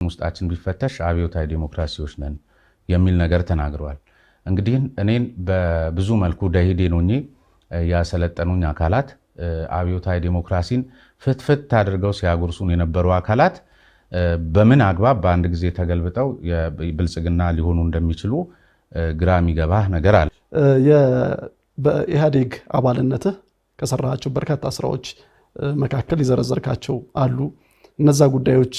ውስጣችን ቢፈተሽ አብዮታዊ ዲሞክራሲዎች ነን የሚል ነገር ተናግረዋል። እንግዲህ እኔን በብዙ መልኩ ደሂዴን ሆኜ ያሰለጠኑኝ አካላት አብዮታዊ ዲሞክራሲን ፍትፍት አድርገው ሲያጎርሱን የነበሩ አካላት በምን አግባብ በአንድ ጊዜ ተገልብጠው የብልጽግና ሊሆኑ እንደሚችሉ ግራ የሚገባህ ነገር አለ። በኢህአዴግ አባልነትህ ከሰራቸው በርካታ ስራዎች መካከል ይዘረዘርካቸው አሉ። እነዛ ጉዳዮች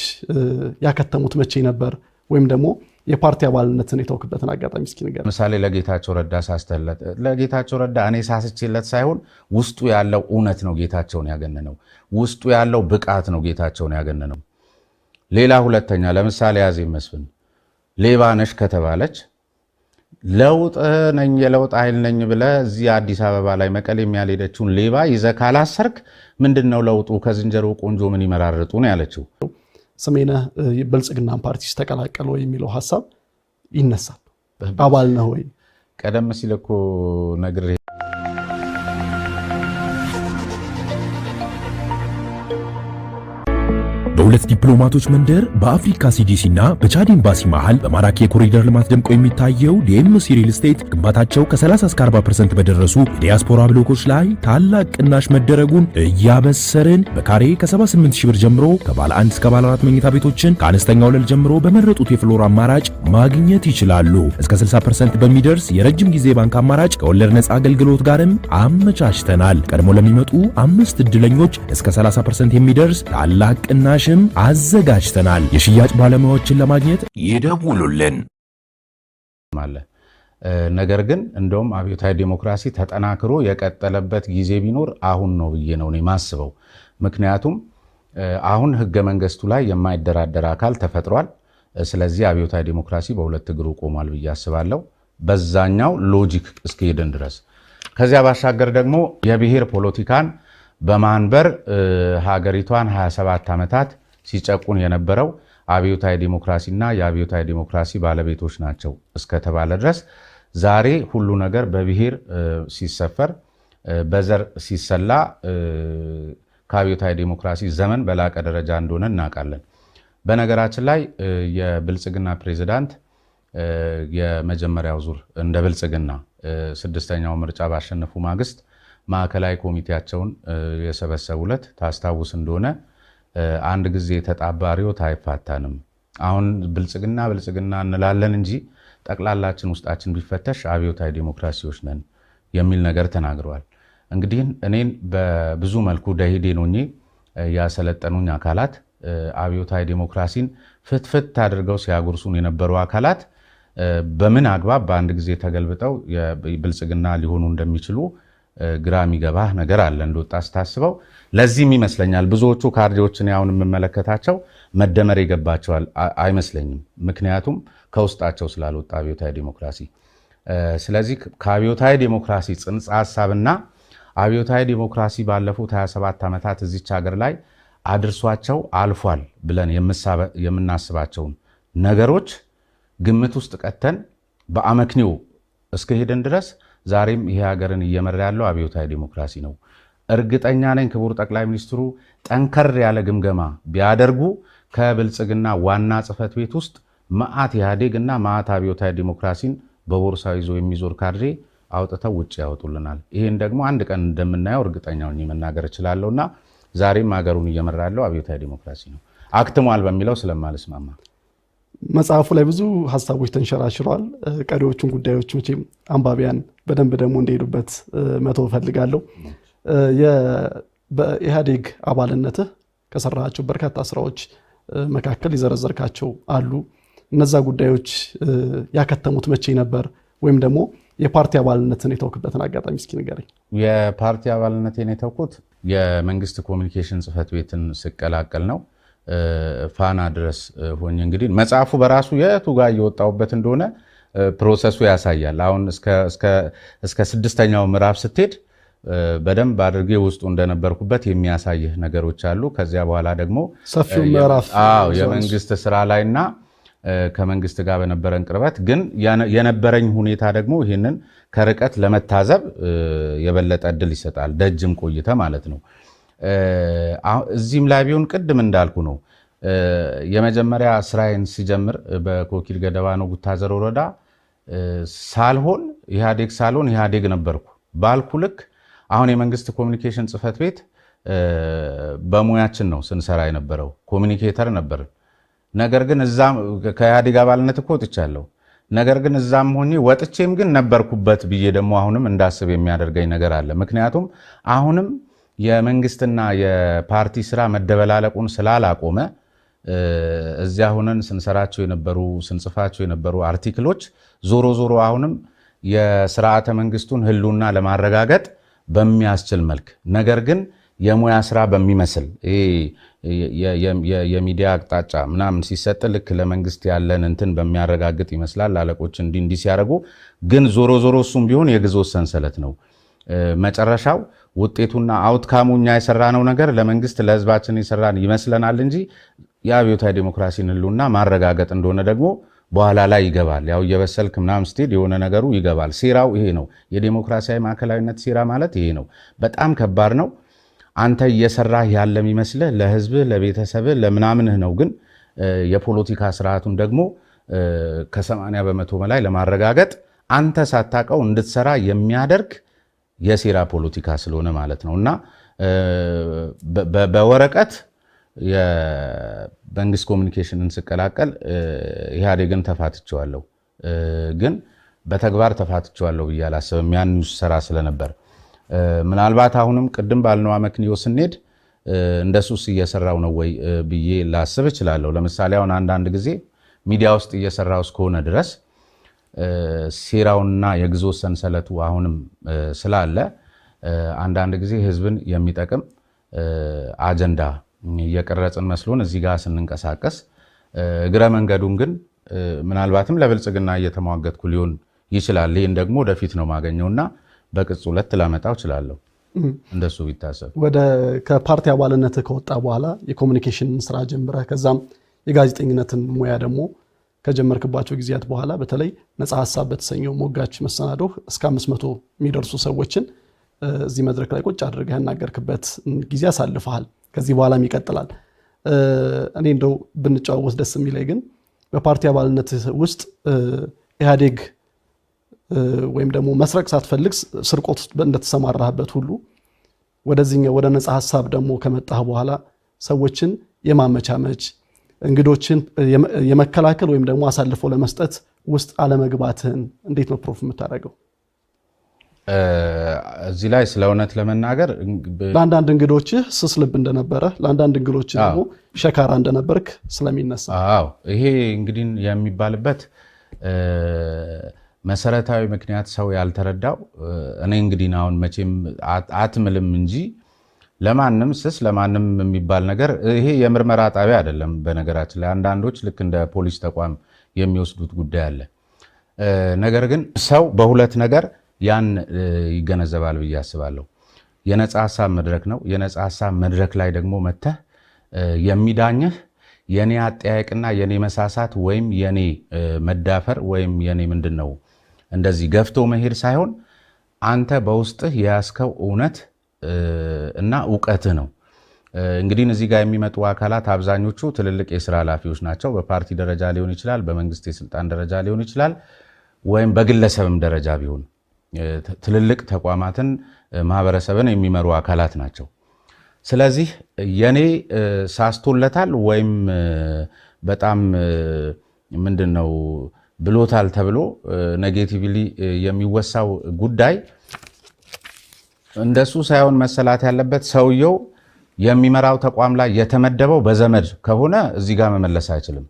ያከተሙት መቼ ነበር? ወይም ደግሞ የፓርቲ አባልነትን የተወክበትን አጋጣሚ እስኪ ንገር። ምሳሌ ለጌታቸው ረዳ ሳስተለት ለጌታቸው ረዳ እኔ ሳስችለት ሳይሆን ውስጡ ያለው እውነት ነው ጌታቸውን ያገነነው። ውስጡ ያለው ብቃት ነው ጌታቸውን ያገነነው። ሌላ ሁለተኛ ለምሳሌ አዜብ መስፍን ሌባ ነሽ ከተባለች ለውጥ ነኝ የለውጥ ኃይል ነኝ ብለ እዚህ አዲስ አበባ ላይ መቀሌ የሚያልሄደችውን ሌባ ይዘህ ካላሰርክ ምንድነው ለውጡ? ከዝንጀሮ ቆንጆ ምን ይመራርጡ ነው ያለችው። ሰሜነህ ብልጽግና ፓርቲ ተቀላቀለ ወይ የሚለው ሐሳብ ይነሳል። አባል ነው ወይ? ቀደም ሲል እኮ ነግሬ በሁለት ዲፕሎማቶች መንደር በአፍሪካ ሲዲሲ እና በቻድ ኤምባሲ መሃል በማራኪ የኮሪደር ልማት ደምቆ የሚታየው ዲኤምሲ ሪል ስቴት ግንባታቸው ከ30 እስከ 40% በደረሱ የዲያስፖራ ብሎኮች ላይ ታላቅ ቅናሽ መደረጉን እያበሰርን በካሬ ከ78000 ብር ጀምሮ ከባለ 1 እስከ ባለ 4 መኝታ ቤቶችን ከአነስተኛ ወለል ጀምሮ በመረጡት የፍሎር አማራጭ ማግኘት ይችላሉ። እስከ 60% በሚደርስ የረጅም ጊዜ ባንክ አማራጭ ከወለድ ነፃ አገልግሎት ጋርም አመቻችተናል። ቀድሞ ለሚመጡ 5 እድለኞች እስከ 30% የሚደርስ ታላቅ ቅናሽ አዘጋጅተናል። የሽያጭ ባለሙያዎችን ለማግኘት ይደውሉልን። ነገር ግን እንደውም አብዮታዊ ዲሞክራሲ ተጠናክሮ የቀጠለበት ጊዜ ቢኖር አሁን ነው ብዬ ነው የማስበው። ምክንያቱም አሁን ህገ መንግስቱ ላይ የማይደራደር አካል ተፈጥሯል። ስለዚህ አብዮታዊ ዲሞክራሲ በሁለት እግሩ ቆሟል ብዬ አስባለሁ፣ በዛኛው ሎጂክ እስከሄድን ድረስ። ከዚያ ባሻገር ደግሞ የብሔር ፖለቲካን በማንበር ሀገሪቷን 27 ዓመታት ሲጨቁን የነበረው አብዮታዊ ዲሞክራሲና የአብዮታዊ ዲሞክራሲ ባለቤቶች ናቸው እስከተባለ ድረስ ዛሬ ሁሉ ነገር በብሔር ሲሰፈር በዘር ሲሰላ ከአብዮታዊ ዲሞክራሲ ዘመን በላቀ ደረጃ እንደሆነ እናውቃለን። በነገራችን ላይ የብልጽግና ፕሬዝዳንት የመጀመሪያው ዙር እንደ ብልጽግና 6ኛው ምርጫ ባሸነፉ ማግስት ማዕከላዊ ኮሚቴያቸውን የሰበሰቡለት ታስታውስ እንደሆነ አንድ ጊዜ ተጣባሪው አይፋታንም፣ አሁን ብልጽግና እንላለን እንጂ ጠቅላላችን ውስጣችን ቢፈተሽ አብዮታዊ ዲሞክራሲዎች ነን የሚል ነገር ተናግረዋል። እንግዲህ እኔን በብዙ መልኩ ደሂዴን ሆኜ ያሰለጠኑኝ አካላት አብዮታዊ ዲሞክራሲን ፍትፍት አድርገው ሲያጎርሱን የነበሩ አካላት በምን አግባብ በአንድ ጊዜ ተገልብጠው ብልጽግና ሊሆኑ እንደሚችሉ ግራ የሚገባህ ነገር አለ እንደወጣ ስታስበው። ለዚህም ይመስለኛል ብዙዎቹ ካርዲዎችን ያውን የምመለከታቸው መደመር ይገባቸዋል አይመስለኝም፣ ምክንያቱም ከውስጣቸው ስላልወጣ አብዮታዊ ዲሞክራሲ። ስለዚህ ከአብዮታዊ ዲሞክራሲ ጽንሰ ሐሳብና አብዮታዊ ዲሞክራሲ ባለፉት 27 ዓመታት እዚች ሀገር ላይ አድርሷቸው አልፏል ብለን የምናስባቸውን ነገሮች ግምት ውስጥ ቀተን በአመክንዮ እስከሄደን ድረስ ዛሬም ይሄ ሀገርን እየመራ ያለው አብዮታዊ ዲሞክራሲ ነው። እርግጠኛ ነኝ ክቡር ጠቅላይ ሚኒስትሩ ጠንከር ያለ ግምገማ ቢያደርጉ ከብልጽግና ዋና ጽህፈት ቤት ውስጥ መዓት ኢህአዴግ እና መዓት አብዮታዊ ዲሞክራሲን በቦርሳው ይዞ የሚዞር ካድሬ አውጥተው ውጭ ያወጡልናል። ይሄን ደግሞ አንድ ቀን እንደምናየው እርግጠኛ ነኝ መናገር እችላለሁና ዛሬም ሀገሩን እየመራ ያለው አብዮታዊ ዲሞክራሲ ነው። አክትሟል በሚለው ስለማልስማማ መጽሐፉ ላይ ብዙ ሐሳቦች ተንሸራሽረዋል። ቀሪዎቹን ጉዳዮች መቼም አንባቢያን በደንብ ደግሞ እንደሄዱበት መተው ፈልጋለሁ። በኢህአዴግ አባልነትህ ከሰራቸው በርካታ ስራዎች መካከል ይዘረዘርካቸው አሉ። እነዛ ጉዳዮች ያከተሙት መቼ ነበር? ወይም ደግሞ የፓርቲ አባልነትን የተወክበትን አጋጣሚ እስኪ ንገረኝ። የፓርቲ አባልነትን የተወኩት የመንግስት ኮሚኒኬሽን ጽህፈት ቤትን ስቀላቀል ነው። ፋና ድረስ ሆኜ እንግዲህ መጽሐፉ በራሱ የቱ ጋር እየወጣውበት እንደሆነ ፕሮሰሱ ያሳያል። አሁን እስከ 6ኛው ምዕራፍ ስትሄድ በደንብ አድርጌ ውስጡ እንደነበርኩበት የሚያሳይህ ነገሮች አሉ። ከዚያ በኋላ ደግሞ ሰፊው ምዕራፍ የመንግስት ስራ ላይና ከመንግስት ጋር በነበረን ቅርበት ግን የነበረኝ ሁኔታ ደግሞ ይህንን ከርቀት ለመታዘብ የበለጠ እድል ይሰጣል። ደጅም ቆይተ ማለት ነው። እዚህም ላይ ቢሆን ቅድም እንዳልኩ ነው የመጀመሪያ ስራዬን ሲጀምር በኮኪል ገደባኖ ጉታዘር ወረዳ ሳልሆን ኢህአዴግ ነበርኩ ባልኩ ልክ አሁን የመንግስት ኮሚኒኬሽን ጽህፈት ቤት በሙያችን ነው ስንሰራ የነበረው ኮሚኒኬተር ነበር። ነገር ግን እዛም ከኢህአዴግ አባልነት እኮ ወጥቻለሁ። ነገር ግን እዛም ሆኜ ወጥቼም ግን ነበርኩበት ብዬ ደግሞ አሁንም እንዳስብ የሚያደርገኝ ነገር አለ። ምክንያቱም አሁንም የመንግስትና የፓርቲ ስራ መደበላለቁን ስላላቆመ እዚያ ሆነን ስንሰራቸው የነበሩ ስንጽፋቸው የነበሩ አርቲክሎች ዞሮ ዞሮ አሁንም የስርዓተ መንግስቱን ህልውና ለማረጋገጥ በሚያስችል መልክ ነገር ግን የሙያ ስራ በሚመስል የሚዲያ አቅጣጫ ምናምን ሲሰጥ ልክ ለመንግስት ያለን እንትን በሚያረጋግጥ ይመስላል አለቆች እንዲህ ሲያደርጉ፣ ግን ዞሮ ዞሮ እሱም ቢሆን የግዞት ሰንሰለት ነው። መጨረሻው ውጤቱና አውትካሙ እኛ የሰራነው ነገር ለመንግስት ለህዝባችን የሰራን ይመስለናል እንጂ የአብዮታዊ ዲሞክራሲን ህልውና ማረጋገጥ እንደሆነ ደግሞ በኋላ ላይ ይገባል። ያው እየበሰልክ ምናምን ስትሄድ የሆነ ነገሩ ይገባል። ሴራው ይሄ ነው። የዲሞክራሲያዊ ማዕከላዊነት ሴራ ማለት ይሄ ነው። በጣም ከባድ ነው። አንተ እየሰራህ ያለ የሚመስልህ ለህዝብህ፣ ለቤተሰብህ፣ ለምናምንህ ነው። ግን የፖለቲካ ስርዓቱን ደግሞ ከ80 በመቶ በላይ ለማረጋገጥ አንተ ሳታውቀው እንድትሰራ የሚያደርግ የሴራ ፖለቲካ ስለሆነ ማለት ነው። እና በወረቀት የመንግስት ኮሚኒኬሽንን ስቀላቀል ኢህአዴግን ተፋትቼዋለሁ፣ ግን በተግባር ተፋትቼዋለሁ ብዬ አላስብም። ያን ሰራ ስለነበር ምናልባት አሁንም ቅድም ባልነው አመክንዮ ስንሄድ እንደሱስ እየሰራው ነው ወይ ብዬ ላስብ እችላለሁ። ለምሳሌ አሁን አንዳንድ ጊዜ ሚዲያ ውስጥ እየሰራው እስከሆነ ድረስ ሴራውና የግዞት ሰንሰለቱ አሁንም ስላለ አንዳንድ ጊዜ ህዝብን የሚጠቅም አጀንዳ እየቀረጽን መስሎን እዚህ ጋር ስንንቀሳቀስ እግረ መንገዱን ግን ምናልባትም ለብልጽግና እየተሟገትኩ ሊሆን ይችላል። ይህን ደግሞ ወደፊት ነው ማገኘውና በቅጽ 2 ላመጣው እችላለሁ። እንደሱ ቢታሰብ ከፓርቲ አባልነት ከወጣ በኋላ የኮሚኒኬሽን ስራ ጀምረህ ከዛም የጋዜጠኝነትን ሙያ ደግሞ ከጀመርክባቸው ጊዜያት በኋላ በተለይ ነፃ ሐሳብ በተሰኘው ሞጋች መሰናዶ እስከ 500 የሚደርሱ ሰዎችን እዚህ መድረክ ላይ ቁጭ አድርገህ ያናገርክበት ጊዜ አሳልፈሃል። ከዚህ በኋላም ይቀጥላል። እኔ እንደው ብንጫወት ደስ የሚለኝ ግን በፓርቲ አባልነት ውስጥ ኢህአዴግ ወይም ደግሞ መስረቅ ሳትፈልግ ስርቆት ውስጥ እንደተሰማራህበት ሁሉ ወደዚህኛው ወደ ነፃ ሐሳብ ደግሞ ከመጣህ በኋላ ሰዎችን የማመቻመች እንግዶችን የመከላከል ወይም ደግሞ አሳልፎ ለመስጠት ውስጥ አለመግባትህን እንዴት ነው ፕሮፍ የምታደርገው? እዚህ ላይ ስለ እውነት ለመናገር ለአንዳንድ እንግዶችህ ስስ ልብ እንደነበረ ለአንዳንድ እንግዶችህ ደግሞ ሸካራ እንደነበርክ ስለሚነሳ ይሄ እንግዲህ የሚባልበት መሰረታዊ ምክንያት ሰው ያልተረዳው እኔ እንግዲህ አሁን መቼም አትምልም እንጂ ለማንም ስስ ለማንም የሚባል ነገር ይሄ የምርመራ ጣቢያ አይደለም። በነገራችን ላይ አንዳንዶች ልክ እንደ ፖሊስ ተቋም የሚወስዱት ጉዳይ አለ። ነገር ግን ሰው በሁለት ነገር ያን ይገነዘባል ብዬ አስባለሁ። የነፃ ሐሳብ መድረክ ነው። የነፃ ሐሳብ መድረክ ላይ ደግሞ መተህ የሚዳኝህ የኔ አጠያየቅና የኔ መሳሳት ወይም የኔ መዳፈር ወይም የኔ ምንድነው እንደዚህ ገፍቶ መሄድ ሳይሆን አንተ በውስጥህ የያዝከው እውነት እና ዕውቀትህ ነው። እንግዲህ እዚህ ጋር የሚመጡ አካላት አብዛኞቹ ትልልቅ የሥራ ኃላፊዎች ናቸው። በፓርቲ ደረጃ ሊሆን ይችላል፣ በመንግስት የስልጣን ደረጃ ሊሆን ይችላል፣ ወይም በግለሰብም ደረጃ ቢሆን ትልልቅ ተቋማትን ማህበረሰብን የሚመሩ አካላት ናቸው። ስለዚህ የኔ ሳስቶለታል ወይም በጣም ምንድነው ብሎታል ተብሎ ኔጌቲቭሊ የሚወሳው ጉዳይ እንደሱ ሳይሆን መሰላት ያለበት ሰውየው የሚመራው ተቋም ላይ የተመደበው በዘመድ ከሆነ እዚህ ጋር መመለስ አይችልም።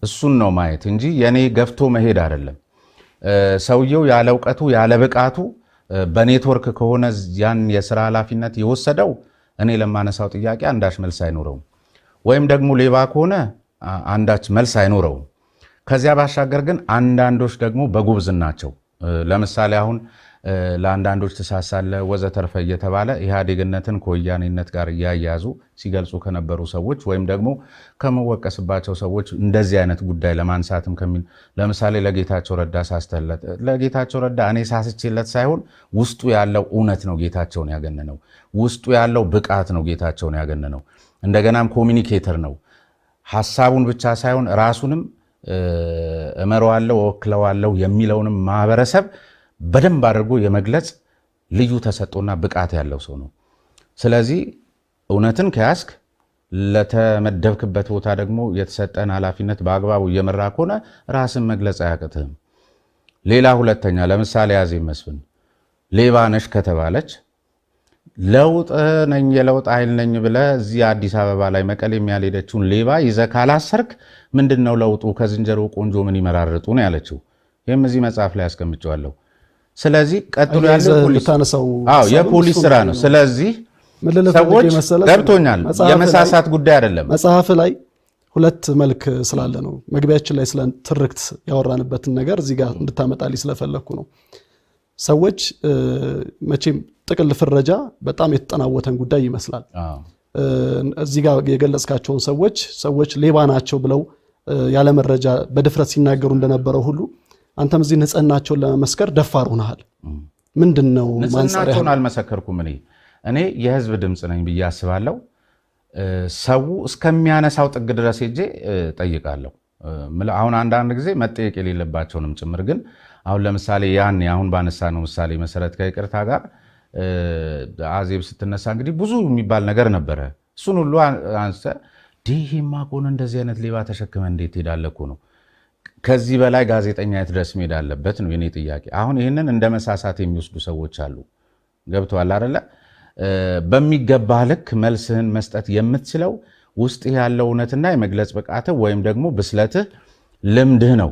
እሱን ነው ማየት እንጂ የኔ ገፍቶ መሄድ አይደለም። ሰውየው ያለ ዕውቀቱ ያለ ብቃቱ በኔትወርክ ከሆነ ያን የሥራ ኃላፊነት የወሰደው እኔ ለማነሳው ጥያቄ አንዳች መልስ አይኖረውም። ወይም ደግሞ ሌባ ከሆነ አንዳች መልስ አይኖረውም። ከዚያ ባሻገር ግን አንዳንዶች ደግሞ በጉብዝናቸው ለምሳሌ አሁን ለአንዳንዶች ተሳሳለ ወዘተርፈ እየተባለ ኢህአዴግነትን ከወያኔነት ጋር እያያዙ ሲገልጹ ከነበሩ ሰዎች ወይም ደግሞ ከመወቀስባቸው ሰዎች እንደዚህ አይነት ጉዳይ ለማንሳትም ከሚል ለምሳሌ ለጌታቸው ረዳ ሳስተለት ለጌታቸው ረዳ እኔ ሳስችለት ሳይሆን ውስጡ ያለው እውነት ነው ጌታቸውን ያገነነው። ውስጡ ያለው ብቃት ነው ጌታቸውን ያገነነው። እንደገናም ኮሚኒኬተር ነው። ሐሳቡን ብቻ ሳይሆን ራሱንም እመረዋለሁ ወክለዋለሁ የሚለውንም ማህበረሰብ በደንብ አድርጎ የመግለጽ ልዩ ተሰጥኦና ብቃት ያለው ሰው ነው። ስለዚህ እውነትን ከያዝክ ለተመደብክበት ቦታ ደግሞ የተሰጠን ኃላፊነት በአግባቡ እየመራ ከሆነ ራስን መግለጽ አያቅትህም። ሌላ ሁለተኛ ለምሳሌ አዜብ መስፍን ሌባ ነሽ ከተባለች ለውጥ ነኝ የለውጥ ኃይል ነኝ ብለህ እዚህ አዲስ አበባ ላይ መቀሌ የሚያልሄደችውን ሌባ ይዘህ ካላሰርክ ምንድነው ለውጡ? ከዝንጀሮ ቆንጆ ምን ይመራርጡ ነው ያለችው። ይህም እዚህ መጽሐፍ ላይ አስቀምጨዋለሁ። ስለዚህ ቀጥሎ ያለው የፖሊስ ስራ ነው። ስለዚህ ሰዎች ገብቶኛል፣ የመሳሳት ጉዳይ አይደለም። መጽሐፍ ላይ ሁለት መልክ ስላለ ነው። መግቢያችን ላይ ስለ ትርክት ያወራንበትን ነገር እዚህ ጋር እንድታመጣልኝ ስለፈለኩ ነው። ሰዎች መቼም ጥቅል ፍረጃ በጣም የተጠናወተን ጉዳይ ይመስላል። እዚህ ጋር የገለጽካቸውን ሰዎች ሌባ ናቸው ብለው ያለ መረጃ በድፍረት ሲናገሩ እንደነበረው ሁሉ አንተም እዚህ ንጽህናቸውን ለመመስከር ደፋር ሆነሃል። ምንድነው ንጽህናቸውን አልመሰከርኩም። እኔ የህዝብ ድምፅ ነኝ ብዬ አስባለሁ። ሰው እስከሚያነሳው ጥግ ድረስ ሄጄ ጠይቃለሁ። አሁን አንዳንድ ጊዜ መጠየቅ የሌለባቸውንም ጭምር ግን አሁን ለምሳሌ አሁን ባነሳ ነው ምሳሌ መሰረት ከይቅርታ ጋር አዜብ ስትነሳ እንግዲህ ብዙ የሚባል ነገር ነበረ። እሱን ሁሉ አንስተ ዲህማ ቆነ እንደዚህ አይነት ሌባ ተሸክመ እንዴት ሄዳለህ እኮ ነው። ከዚህ በላይ ጋዜጠኛ የት ድረስ መሄድ አለበት ነው የኔ ጥያቄ። አሁን ይህንን እንደ መሳሳት የሚወስዱ ሰዎች አሉ። ገብቶሃል አይደለ? በሚገባ ልክ መልስህን መስጠት የምትችለው ውስጥ ያለው እውነትና የመግለጽ ብቃትህ ወይም ደግሞ ብስለትህ ልምድህ ነው።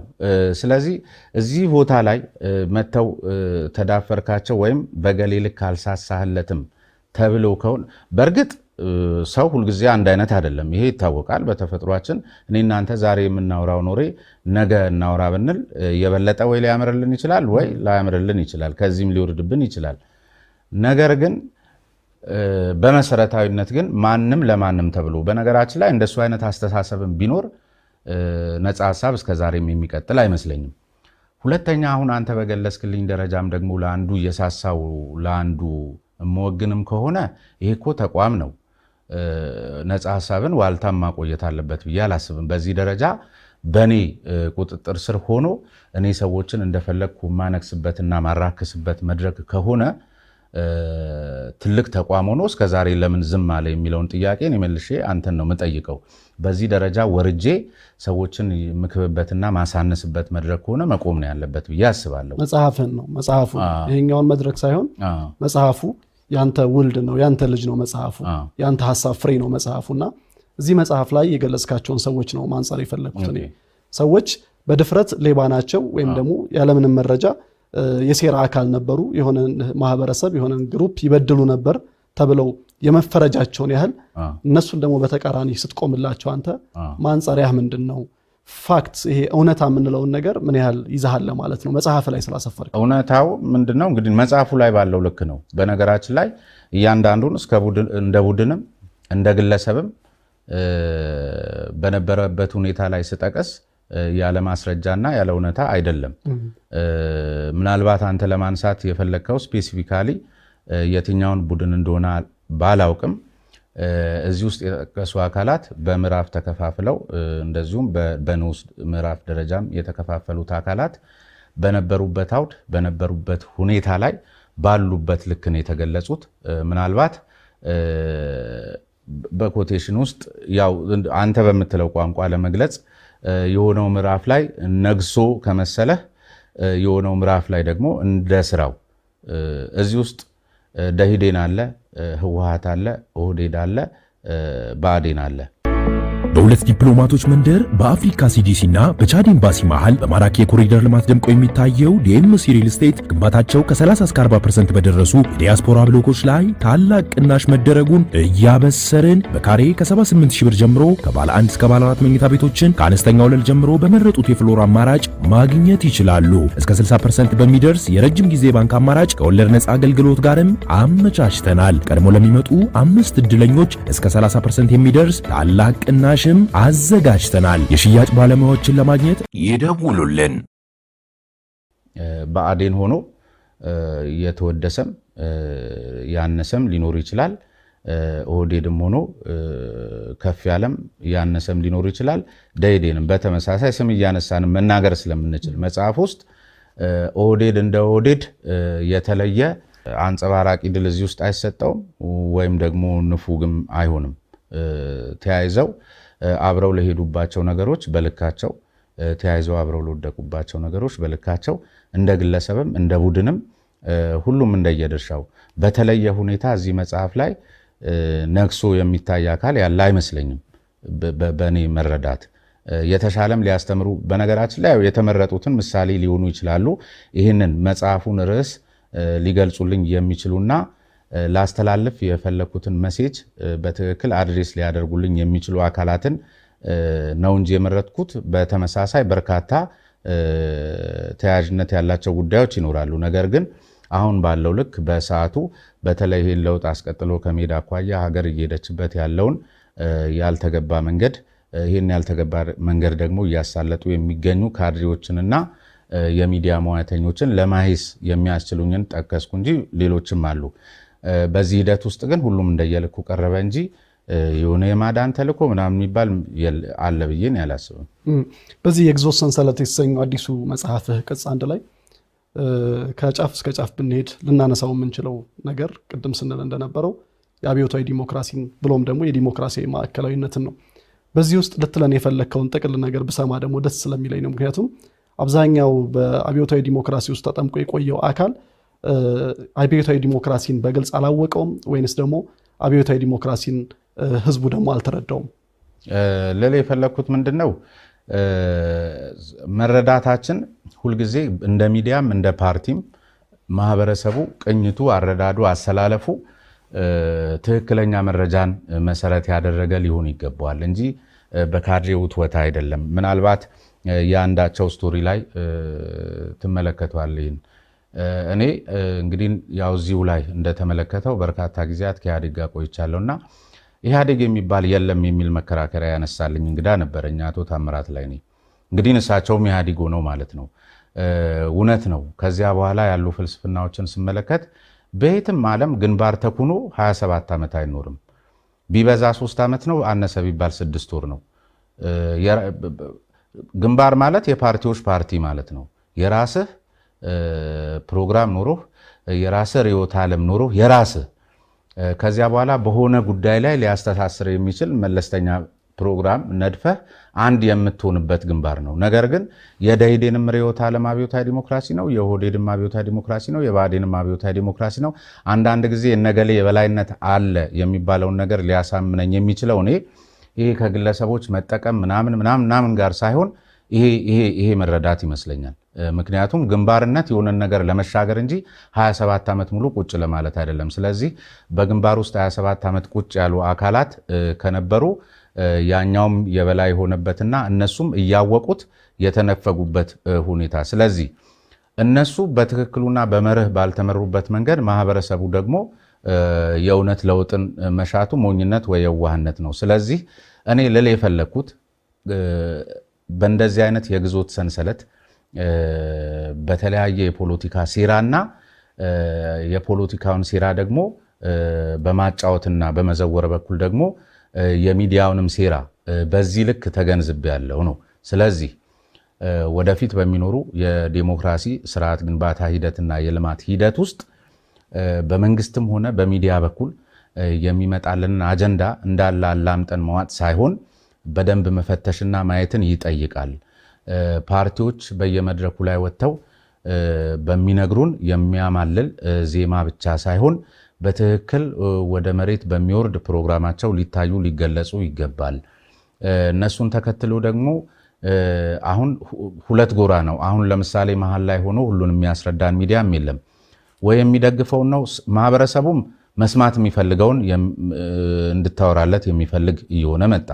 ስለዚህ እዚህ ቦታ ላይ መተው ተዳፈርካቸው ወይም በገሌ ልክ አልሳሳህለትም ተብሎ ከሆነ በእርግጥ ሰው ሁልጊዜ አንድ አይነት አይደለም። ይሄ ይታወቃል በተፈጥሯችን። እኔ እናንተ ዛሬ የምናወራው ኖሬ ነገ እናወራ ብንል የበለጠ ወይ ሊያምርልን ይችላል ወይ ላያምርልን ይችላል፣ ከዚህም ሊወርድብን ይችላል። ነገር ግን በመሰረታዊነት ግን ማንም ለማንም ተብሎ በነገራችን ላይ እንደሱ አይነት አስተሳሰብም ቢኖር ነፃ ሐሳብ እስከዛሬም የሚቀጥል አይመስለኝም። ሁለተኛ አሁን አንተ በገለጽክልኝ ደረጃም ደግሞ ለአንዱ እየሳሳው ለአንዱ መወግንም ከሆነ ይሄ እኮ ተቋም ነው። ነፃ ሐሳብን ዋልታም ማቆየት አለበት ብዬ አላስብም። በዚህ ደረጃ በኔ ቁጥጥር ስር ሆኖ እኔ ሰዎችን እንደፈለግኩ ማነክስበትና ማራክስበት መድረክ ከሆነ ትልቅ ተቋም ሆኖ እስከዛሬ ለምን ዝም አለ የሚለውን ጥያቄ እኔ መልሼ አንተን ነው የምጠይቀው። በዚህ ደረጃ ወርጄ ሰዎችን ምክብበትና ማሳነስበት መድረክ ከሆነ መቆም ነው ያለበት ብዬ አስባለሁ። መጽሐፍን ነው መጽሐፉ ይሄኛውን መድረክ ሳይሆን መጽሐፉ ያንተ ውልድ ነው፣ ያንተ ልጅ ነው መጽሐፉ፣ ያንተ ሐሳብ ፍሬ ነው መጽሐፉና እዚህ መጽሐፍ ላይ የገለጽካቸውን ሰዎች ነው ማንጸር የፈለኩት እኔ። ሰዎች በድፍረት ሌባ ናቸው ወይም ደግሞ ያለምንም መረጃ የሴራ አካል ነበሩ፣ የሆነ ማህበረሰብ የሆነ ግሩፕ ይበድሉ ነበር ተብለው የመፈረጃቸውን ያህል እነሱን ደግሞ በተቃራኒ ስትቆምላቸው አንተ ማንጸሪያህ ምንድነው? ፋክት ይሄ እውነታ የምንለውን ነገር ምን ያህል ይዛሃል ማለት ነው መጽሐፍ ላይ ስላሰፈርክ? እውነታው ምንድነው እንግዲህ መጽሐፉ ላይ ባለው ልክ ነው። በነገራችን ላይ እያንዳንዱን እንደ ቡድንም እንደ ግለሰብም በነበረበት ሁኔታ ላይ ስጠቀስ ያለ ማስረጃና ያለ እውነታ አይደለም። ምናልባት አንተ ለማንሳት የፈለከው ስፔሲፊካሊ የትኛውን ቡድን እንደሆነ ባላውቅም እዚህ ውስጥ የተጠቀሱ አካላት በምዕራፍ ተከፋፍለው እንደዚሁም በንዑስ ምዕራፍ ደረጃም የተከፋፈሉት አካላት በነበሩበት አውድ በነበሩበት ሁኔታ ላይ ባሉበት ልክ ነው የተገለጹት። ምናልባት በኮቴሽን ውስጥ ያው አንተ በምትለው ቋንቋ ለመግለጽ የሆነው ምዕራፍ ላይ ነግሶ ከመሰለህ የሆነው ምዕራፍ ላይ ደግሞ እንደ ስራው እዚህ ውስጥ ደኢህዴን አለ፣ ህወሓት አለ፣ ኦህዴድ አለ፣ ብአዴን አለ። በሁለት ዲፕሎማቶች መንደር በአፍሪካ ሲዲሲ እና በቻድ ኤምባሲ መሃል በማራኪ የኮሪደር ልማት ደምቆ የሚታየው ዲኤምሲ ሪል ስቴት ግንባታቸው ከ30 እስከ 40% በደረሱ የዲያስፖራ ብሎኮች ላይ ታላቅ ቅናሽ መደረጉን እያበሰርን በካሬ ከ78 ሺህ ብር ጀምሮ ከባለ 1 እስከ ባለ 4 መኝታ ቤቶችን ከአነስተኛ ወለል ጀምሮ በመረጡት የፍሎር አማራጭ ማግኘት ይችላሉ። እስከ 60% በሚደርስ የረጅም ጊዜ ባንክ አማራጭ ከወለድ ነፃ አገልግሎት ጋርም አመቻችተናል። ቀድሞ ለሚመጡ 5 እድለኞች እስከ 30% የሚደርስ ታላቅ ቅናሽ አዘጋጅተናል። የሽያጭ ባለሙያዎችን ለማግኘት ይደውሉልን። ብአዴን ሆኖ የተወደሰም ያነሰም ሊኖር ይችላል። ኦህዴድም ሆኖ ከፍ ያለም ያነሰም ሊኖር ይችላል። ደኢህዴንም በተመሳሳይ ስም እያነሳን መናገር ስለምንችል መጽሐፍ ውስጥ ኦህዴድ እንደ ኦህዴድ የተለየ አንጸባራቂ ድል እዚህ ውስጥ አይሰጠውም ወይም ደግሞ ንፉግም አይሆንም። ተያይዘው አብረው ለሄዱባቸው ነገሮች በልካቸው ተያይዘው አብረው ለወደቁባቸው ነገሮች በልካቸው እንደ ግለሰብም እንደ ቡድንም ሁሉም እንደየድርሻው በተለየ ሁኔታ እዚህ መጽሐፍ ላይ ነግሶ የሚታይ አካል ያለ አይመስለኝም። በእኔ መረዳት የተሻለም ሊያስተምሩ በነገራችን ላይ የተመረጡትን ምሳሌ ሊሆኑ ይችላሉ። ይህንን መጽሐፉን ርዕስ ሊገልጹልኝ የሚችሉና ላስተላልፍ የፈለኩትን ሜሴጅ በትክክል አድሬስ ሊያደርጉልኝ የሚችሉ አካላትን ነው እንጂ የመረጥኩት። በተመሳሳይ በርካታ ተያያዥነት ያላቸው ጉዳዮች ይኖራሉ። ነገር ግን አሁን ባለው ልክ በሰዓቱ በተለይ ይህን ለውጥ አስቀጥሎ ከሜዳ አኳያ ሀገር እየሄደችበት ያለውን ያልተገባ መንገድ ይህን ያልተገባ መንገድ ደግሞ እያሳለጡ የሚገኙ ካድሬዎችንና የሚዲያ ሙያተኞችን ለማሄስ የሚያስችሉኝን ጠቀስኩ እንጂ ሌሎችም አሉ። በዚህ ሂደት ውስጥ ግን ሁሉም እንደየልኩ ቀረበ እንጂ የሆነ የማዳን ተልእኮ ምናምን የሚባል አለ ብዬ ነው ያላስብም። በዚህ የግዞት ሰንሰለት የተሰኘው አዲሱ መጽሐፍህ ቅጽ 1 ላይ ከጫፍ እስከ ጫፍ ብንሄድ ልናነሳው የምንችለው ነገር ቅድም ስንል እንደነበረው የአብዮታዊ ዲሞክራሲን ብሎም ደግሞ የዲሞክራሲያዊ ማዕከላዊነትን ነው። በዚህ ውስጥ ልትለን የፈለግከውን ጥቅል ነገር ብሰማ ደግሞ ደስ ስለሚለኝ ነው። ምክንያቱም አብዛኛው በአብዮታዊ ዲሞክራሲ ውስጥ ተጠምቆ የቆየው አካል አብዮታዊ ዲሞክራሲን በግልጽ አላወቀውም ወይንስ ደግሞ አብዮታዊ ዲሞክራሲን ህዝቡ ደግሞ አልተረዳውም? ለሌ የፈለግኩት ምንድነው መረዳታችን ሁልጊዜ እንደ ሚዲያም እንደ ፓርቲም ማህበረሰቡ ቅኝቱ፣ አረዳዱ፣ አሰላለፉ ትክክለኛ መረጃን መሰረት ያደረገ ሊሆን ይገባዋል እንጂ በካድሬው ውትወታ አይደለም። ምናልባት ያንዳቸው ስቶሪ ላይ ትመለከቷል። እኔ እንግዲህ ያው እዚሁ ላይ እንደተመለከተው በርካታ ጊዜያት ከኢህአዴግ ጋር ቆይቻለሁና ኢህአዴግ የሚባል የለም የሚል መከራከሪያ ያነሳልኝ እንግዳ ነበረኝ፣ አቶ ታምራት ላይ ነኝ። እንግዲህ እሳቸውም ኢህአዴግ ሆነው ማለት ነው። እውነት ነው። ከዚያ በኋላ ያሉ ፍልስፍናዎችን ስመለከት በየትም ዓለም ግንባር ተኩኖ 27 ዓመት አይኖርም። ቢበዛ 3 ዓመት ነው፣ አነሰ ቢባል 6 ወር ነው። ግንባር ማለት የፓርቲዎች ፓርቲ ማለት ነው። የራስህ ፕሮግራም ኖሮህ የራስህ ርዕዮተ ዓለም ኖሮህ የራስህ ከዚያ በኋላ በሆነ ጉዳይ ላይ ሊያስተሳስር የሚችል መለስተኛ ፕሮግራም ነድፈህ አንድ የምትሆንበት ግንባር ነው። ነገር ግን የደኢህዴንም ርዕዮተ ዓለም አብዮታዊ ዲሞክራሲ ነው፣ የኦህዴድም አብዮታዊ ዲሞክራሲ ነው፣ የብአዴንም አብዮታዊ ዲሞክራሲ ነው። አንዳንድ ጊዜ እነገሌ የበላይነት አለ የሚባለውን ነገር ሊያሳምነኝ የሚችለው እኔ ይሄ ከግለሰቦች መጠቀም ምናምን ጋር ሳይሆን ይሄ መረዳት ይመስለኛል። ምክንያቱም ግንባርነት የሆነን ነገር ለመሻገር እንጂ 27 ዓመት ሙሉ ቁጭ ለማለት አይደለም። ስለዚህ በግንባር ውስጥ 27 ዓመት ቁጭ ያሉ አካላት ከነበሩ ያኛውም የበላይ ሆነበትና እነሱም እያወቁት የተነፈጉበት ሁኔታ። ስለዚህ እነሱ በትክክሉና በመርህ ባልተመሩበት መንገድ ማህበረሰቡ ደግሞ የእውነት ለውጥን መሻቱ ሞኝነት ወይ የዋህነት ነው። ስለዚህ እኔ ልል የፈለግኩት በእንደዚህ አይነት የግዞት ሰንሰለት በተለያየ የፖለቲካ ሴራና የፖለቲካውን ሴራ ደግሞ በማጫወትና በመዘወር በኩል ደግሞ የሚዲያውንም ሴራ በዚህ ልክ ተገንዝብ ያለው ነው። ስለዚህ ወደፊት በሚኖሩ የዲሞክራሲ ስርዓት ግንባታ ሂደትና የልማት ሂደት ውስጥ በመንግስትም ሆነ በሚዲያ በኩል የሚመጣልን አጀንዳ እንዳለ አላምጠን መዋጥ ሳይሆን በደንብ መፈተሽና ማየትን ይጠይቃል። ፓርቲዎች በየመድረኩ ላይ ወጥተው በሚነግሩን የሚያማልል ዜማ ብቻ ሳይሆን በትክክል ወደ መሬት በሚወርድ ፕሮግራማቸው ሊታዩ ሊገለጹ ይገባል። እነሱን ተከትሎ ደግሞ አሁን ሁለት ጎራ ነው። አሁን ለምሳሌ መሃል ላይ ሆኖ ሁሉን የሚያስረዳን ሚዲያም የለም ወይ የሚደግፈውን ነው። ማህበረሰቡም መስማት የሚፈልገውን እንድታወራለት የሚፈልግ እየሆነ መጣ።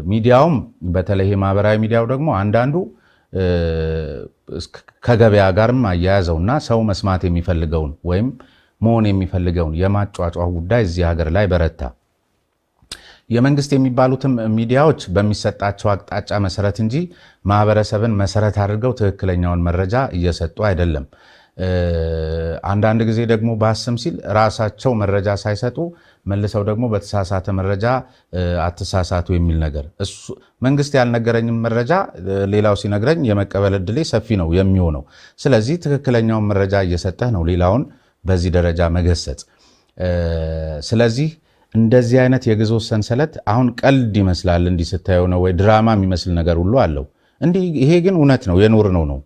ሚዲያውም በተለይ ማህበራዊ ሚዲያው ደግሞ አንዳንዱ ከገበያ ጋርም አያያዘውና ሰው መስማት የሚፈልገውን ወይም መሆን የሚፈልገውን የማጫጫው ጉዳይ እዚህ ሀገር ላይ በረታ። የመንግስት የሚባሉትም ሚዲያዎች በሚሰጣቸው አቅጣጫ መሰረት እንጂ ማህበረሰብን መሰረት አድርገው ትክክለኛውን መረጃ እየሰጡ አይደለም። አንዳንድ ጊዜ ደግሞ ባስም ሲል ራሳቸው መረጃ ሳይሰጡ መልሰው ደግሞ በተሳሳተ መረጃ አትሳሳቱ የሚል ነገር እሱ መንግስት ያልነገረኝም መረጃ ሌላው ሲነግረኝ የመቀበል እድሌ ሰፊ ነው የሚሆነው። ስለዚህ ትክክለኛውን መረጃ እየሰጠህ ነው ሌላውን በዚህ ደረጃ መገሰጽ። ስለዚህ እንደዚህ አይነት የግዞት ሰንሰለት አሁን ቀልድ ይመስላል እንዲህ ስታየው ነው ወይ ድራማ የሚመስል ነገር ሁሉ አለው። እንዲህ ይሄ ግን እውነት ነው የኖርነው ነው።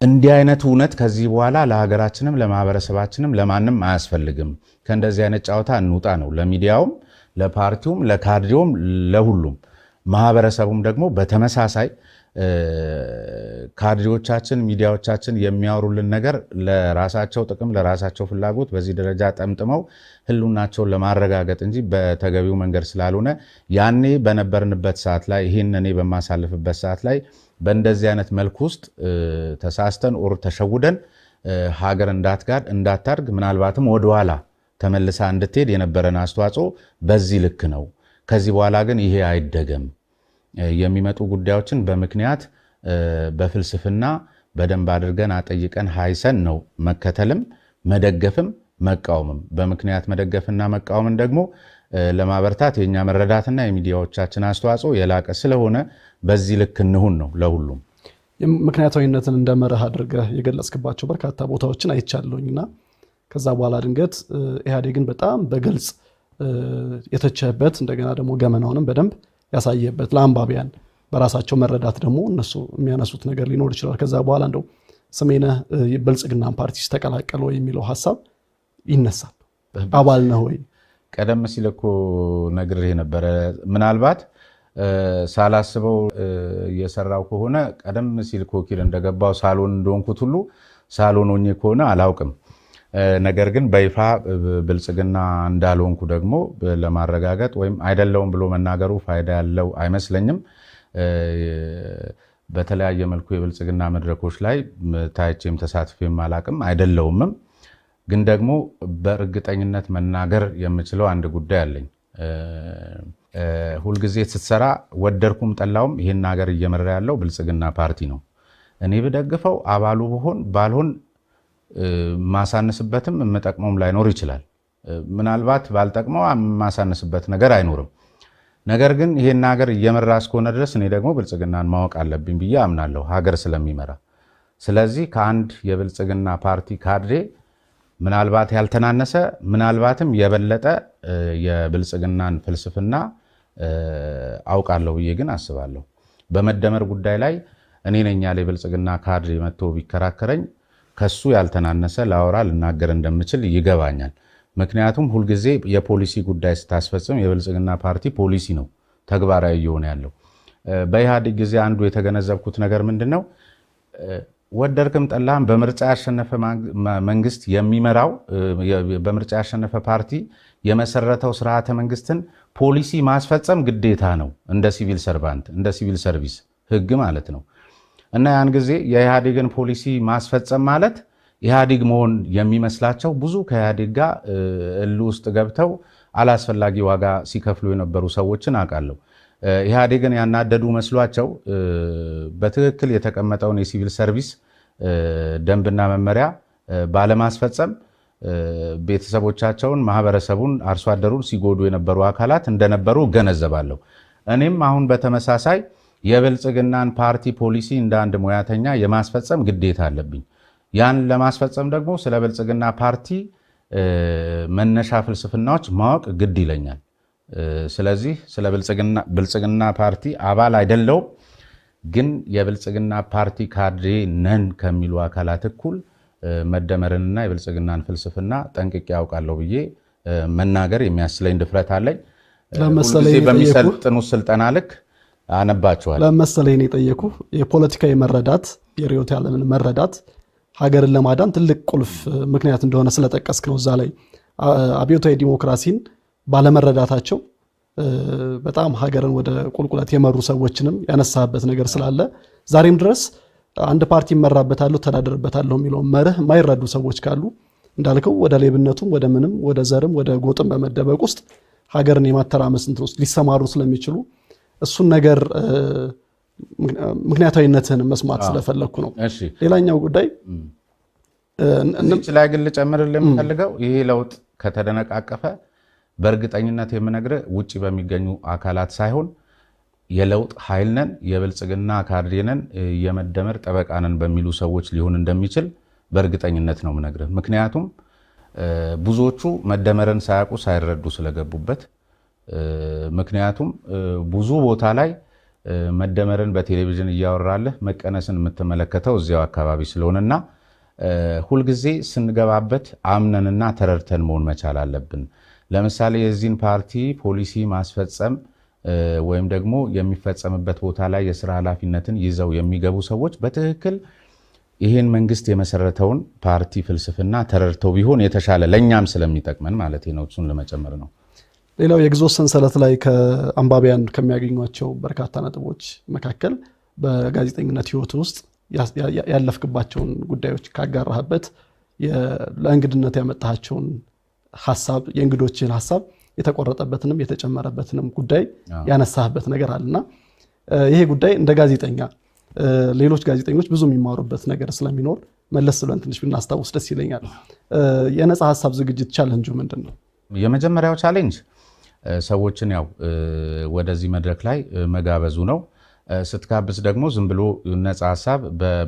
እንዲህ አይነቱ እውነት ከዚህ በኋላ ለሀገራችንም ለማህበረሰባችንም ለማንም አያስፈልግም። ከእንደዚህ አይነት ጨዋታ እንውጣ ነው ለሚዲያውም፣ ለፓርቲውም፣ ለካድሬውም፣ ለሁሉም ማህበረሰቡም ደግሞ በተመሳሳይ ካድሬዎቻችን ሚዲያዎቻችን የሚያወሩልን ነገር ለራሳቸው ጥቅም ለራሳቸው ፍላጎት በዚህ ደረጃ ጠምጥመው ህልውናቸውን ለማረጋገጥ እንጂ በተገቢው መንገድ ስላልሆነ ያኔ በነበርንበት ሰዓት ላይ ይህን እኔ በማሳልፍበት ሰዓት ላይ በእንደዚህ አይነት መልኩ ውስጥ ተሳስተን ኦር ተሸውደን ሀገር እንዳታድግ ምናልባትም ወደኋላ ተመልሳ እንድትሄድ የነበረን አስተዋጽኦ በዚህ ልክ ነው። ከዚህ በኋላ ግን ይሄ አይደገም። የሚመጡ ጉዳዮችን በምክንያት በፍልስፍና በደንብ አድርገን አጠይቀን ሃይሰን ነው መከተልም መደገፍም መቃወምም። በምክንያት መደገፍና መቃወምን ደግሞ ለማበርታት የኛ መረዳትና የሚዲያዎቻችን አስተዋጽኦ የላቀ ስለሆነ በዚህ ልክ እንሁን ነው ለሁሉም። ምክንያታዊነትን እንደ መርህ አድርገህ የገለጽክባቸው በርካታ ቦታዎችን አይቻለሁኝና ከዛ በኋላ ድንገት ኢህአዴግን በጣም በግልጽ የተቸበት እንደገና ደግሞ ገመናውንም በደንብ ያሳየበት ለአንባቢያን በራሳቸው መረዳት ደግሞ እነሱ የሚያነሱት ነገር ሊኖር ይችላል። ከዛ በኋላ እንደው ስሜነህ ብልጽግና ፓርቲ ተቀላቀለ የሚለው ሐሳብ ይነሳል። አባል ነህ ወይ? ቀደም ሲል እኮ ነግሬህ ነበረ። ምናልባት ሳላስበው እየሰራው ከሆነ ቀደም ሲል ኮኪል እንደገባው ሳሎን እንደሆንኩት ሁሉ ሳሎን ሆኜ ከሆነ አላውቅም። ነገር ግን በይፋ ብልጽግና እንዳልሆንኩ ደግሞ ለማረጋገጥ ወይም አይደለውም ብሎ መናገሩ ፋይዳ ያለው አይመስለኝም። በተለያየ መልኩ የብልጽግና መድረኮች ላይ ታይቼም ተሳትፌም አላቅም አይደለውምም። ግን ደግሞ በእርግጠኝነት መናገር የምችለው አንድ ጉዳይ አለኝ። ሁልጊዜ ስትሰራ ወደድኩም ጠላውም ይህን ሀገር እየመራ ያለው ብልጽግና ፓርቲ ነው። እኔ ብደግፈው አባሉ ብሆን ባልሆን ማሳነስበትም የምጠቅመውም ላይኖር ይችላል። ምናልባት ባልጠቅመው ማሳነስበት ነገር አይኖርም። ነገር ግን ይሄን ሀገር እየመራ እስከሆነ ድረስ እኔ ደግሞ ብልጽግናን ማወቅ አለብኝ ብዬ አምናለሁ ሀገር ስለሚመራ። ስለዚህ ከአንድ የብልጽግና ፓርቲ ካድሬ ምናልባት ያልተናነሰ ምናልባትም የበለጠ የብልጽግናን ፍልስፍና አውቃለሁ ብዬ ግን አስባለሁ። በመደመር ጉዳይ ላይ እኔ ነኝ ያለ የብልጽግና ካድሬ መጥቶ ቢከራከረኝ ከሱ ያልተናነሰ ላወራ ልናገር እንደምችል ይገባኛል። ምክንያቱም ሁልጊዜ የፖሊሲ ጉዳይ ስታስፈጽም የብልጽግና ፓርቲ ፖሊሲ ነው ተግባራዊ እየሆነ ያለው። በኢህአዴግ ጊዜ አንዱ የተገነዘብኩት ነገር ምንድነው? ወደድክም ጠላህም በምርጫ ያሸነፈ መንግስት የሚመራው በምርጫ ያሸነፈ ፓርቲ የመሰረተው ስርዓተ መንግስትን ፖሊሲ ማስፈጸም ግዴታ ነው፣ እንደ ሲቪል ሰርቫንት እንደ ሲቪል ሰርቪስ ህግ ማለት ነው። እና ያን ጊዜ የኢህአዴግን ፖሊሲ ማስፈጸም ማለት ኢህአዴግ መሆን የሚመስላቸው ብዙ ከኢህአዴግ ጋር እልህ ውስጥ ገብተው አላስፈላጊ ዋጋ ሲከፍሉ የነበሩ ሰዎችን አውቃለሁ። ኢህአዴግን ያናደዱ መስሏቸው በትክክል የተቀመጠውን የሲቪል ሰርቪስ ደንብና መመሪያ ባለማስፈጸም ቤተሰቦቻቸውን፣ ማህበረሰቡን፣ አርሶ አደሩን ሲጎዱ የነበሩ አካላት እንደነበሩ እገነዘባለሁ። እኔም አሁን በተመሳሳይ የብልጽግናን ፓርቲ ፖሊሲ እንደ አንድ ሙያተኛ የማስፈጸም ግዴታ አለብኝ። ያን ለማስፈጸም ደግሞ ስለ ብልጽግና ፓርቲ መነሻ ፍልስፍናዎች ማወቅ ግድ ይለኛል። ስለዚህ ስለ ብልጽግና ፓርቲ አባል አይደለውም፣ ግን የብልጽግና ፓርቲ ካድሬ ነን ከሚሉ አካላት እኩል መደመርንና የብልጽግናን ፍልስፍና ጠንቅቄ ያውቃለሁ ብዬ መናገር የሚያስችለኝ ድፍረት አለኝ። ሁልጊዜ በሚሰልጥኑ ስልጠና ልክ አነባቸዋል። ለመሰለኝ ነው የጠየኩ። የፖለቲካዊ መረዳት የርዕዮተ ዓለምን መረዳት ሀገርን ለማዳን ትልቅ ቁልፍ ምክንያት እንደሆነ ስለጠቀስክ ነው። እዛ ላይ አብዮታዊ ዲሞክራሲን ባለመረዳታቸው በጣም ሀገርን ወደ ቁልቁለት የመሩ ሰዎችንም ያነሳበት ነገር ስላለ ዛሬም ድረስ አንድ ፓርቲ ይመራበታለሁ ተዳደርበታለሁ የሚለው መርህ የማይረዱ ሰዎች ካሉ እንዳልከው ወደ ሌብነቱም ወደ ምንም ወደ ዘርም ወደ ጎጥም በመደበቅ ውስጥ ሀገርን የማተራመስ እንትን ውስጥ ሊሰማሩ ስለሚችሉ እሱን ነገር ምክንያታዊነትን መስማት ስለፈለኩ ነው። ሌላኛው ጉዳይ እዚች ላይ ግን ልጨምርልህ የምፈልገው ይሄ ለውጥ ከተደነቃቀፈ በእርግጠኝነት የምነግርህ ውጪ በሚገኙ አካላት ሳይሆን የለውጥ ኃይል ነን፣ የብልጽግና ካድሬ ነን፣ የመደመር ጠበቃ ነን በሚሉ ሰዎች ሊሆን እንደሚችል በእርግጠኝነት ነው የምነግርህ። ምክንያቱም ብዙዎቹ መደመርን ሳያውቁ ሳይረዱ ስለገቡበት፣ ምክንያቱም ብዙ ቦታ ላይ መደመርን በቴሌቪዥን እያወራለህ መቀነስን የምትመለከተው እዚያው አካባቢ ስለሆነና ሁልጊዜ ስንገባበት አምነንና ተረድተን መሆን መቻል አለብን። ለምሳሌ የዚህን ፓርቲ ፖሊሲ ማስፈጸም ወይም ደግሞ የሚፈጸምበት ቦታ ላይ የስራ ኃላፊነትን ይዘው የሚገቡ ሰዎች በትክክል ይህን መንግስት የመሰረተውን ፓርቲ ፍልስፍና ተረድተው ቢሆን የተሻለ ለእኛም ስለሚጠቅመን ማለት ነው። እሱን ለመጨመር ነው። ሌላው የግዞት ሰንሰለት ላይ ከአንባቢያን ከሚያገኟቸው በርካታ ነጥቦች መካከል በጋዜጠኝነት ህይወት ውስጥ ያለፍክባቸውን ጉዳዮች ካጋራህበት ለእንግድነት ያመጣቸውን ሐሳብ የእንግዶችን ሐሳብ የተቆረጠበትንም የተጨመረበትንም ጉዳይ ያነሳህበት ነገር አለና ይሄ ጉዳይ እንደ ጋዜጠኛ ሌሎች ጋዜጠኞች ብዙ የሚማሩበት ነገር ስለሚኖር መለስ ብለን ትንሽ ብናስታውስ ደስ ይለኛል። የነፃ ሐሳብ ዝግጅት ቻሌንጁ ምንድነው? የመጀመሪያው ቻሌንጅ ሰዎችን ያው ወደዚህ መድረክ ላይ መጋበዙ ነው። ስትጋብዝ ደግሞ ዝም ብሎ ነፃ ሐሳብ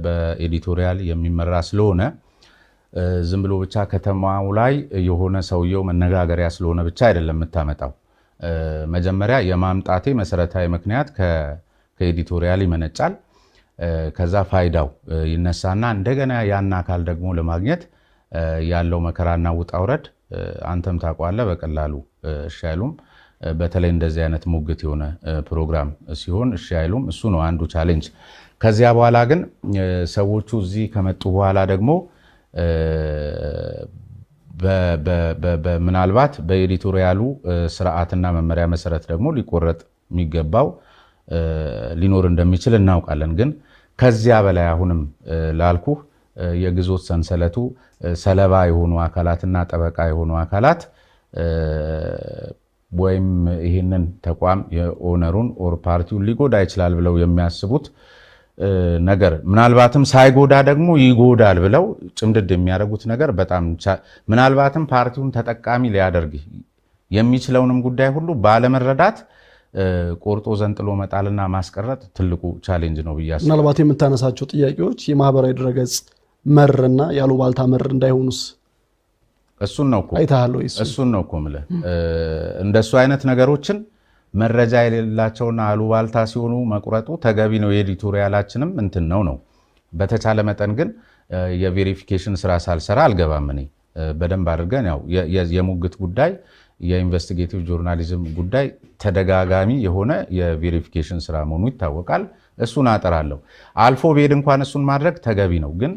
በኤዲቶሪያል የሚመራ ስለሆነ ዝም ብሎ ብቻ ከተማው ላይ የሆነ ሰውየው መነጋገሪያ ስለሆነ ብቻ አይደለም የምታመጣው። መጀመሪያ የማምጣቴ መሰረታዊ ምክንያት ከኤዲቶሪያል ይመነጫል። ከዛ ፋይዳው ይነሳና እንደገና ያን አካል ደግሞ ለማግኘት ያለው መከራና ውጣ ውረድ አንተም ታውቀዋለህ በቀላሉ እሺ አይሉም። በተለይ እንደዚህ አይነት ሙግት የሆነ ፕሮግራም ሲሆን እሺ አይሉም። እሱ ነው አንዱ ቻሌንጅ። ከዚያ በኋላ ግን ሰዎቹ እዚህ ከመጡ በኋላ ደግሞ ምናልባት በኤዲቶሪያሉ ስርዓትና መመሪያ መሰረት ደግሞ ሊቆረጥ የሚገባው ሊኖር እንደሚችል እናውቃለን። ግን ከዚያ በላይ አሁንም ላልኩ የግዞት ሰንሰለቱ ሰለባ የሆኑ አካላትና ጠበቃ የሆኑ አካላት ወይም ይህንን ተቋም የኦነሩን ኦር ፓርቲውን ሊጎዳ ይችላል ብለው የሚያስቡት ነገር ምናልባትም ሳይጎዳ ደግሞ ይጎዳል ብለው ጭምድድ የሚያደርጉት ነገር በጣም ምናልባትም ፓርቲውን ተጠቃሚ ሊያደርግ የሚችለውንም ጉዳይ ሁሉ ባለመረዳት ቆርጦ ዘንጥሎ መጣልና ማስቀረት ትልቁ ቻሌንጅ ነው ብዬ አስባለሁ። ምናልባት የምታነሳቸው ጥያቄዎች የማህበራዊ ድረገጽ መርና ያሉባልታ መር እንዳይሆኑስ? እሱን ነው እኮ የምልህ። እንደሱ አይነት ነገሮችን መረጃ የሌላቸውና አሉባልታ ሲሆኑ መቁረጡ ተገቢ ነው። የኤዲቶሪያላችንም እንትን ነው። በተቻለ መጠን ግን የቬሪፊኬሽን ስራ ሳልሰራ አልገባም እኔ። በደንብ አድርገን ያው የሙግት ጉዳይ የኢንቨስቲጌቲቭ ጆርናሊዝም ጉዳይ ተደጋጋሚ የሆነ የቬሪፊኬሽን ስራ መሆኑ ይታወቃል። እሱን አጠራለሁ። አልፎ ቤድ እንኳን እሱን ማድረግ ተገቢ ነው። ግን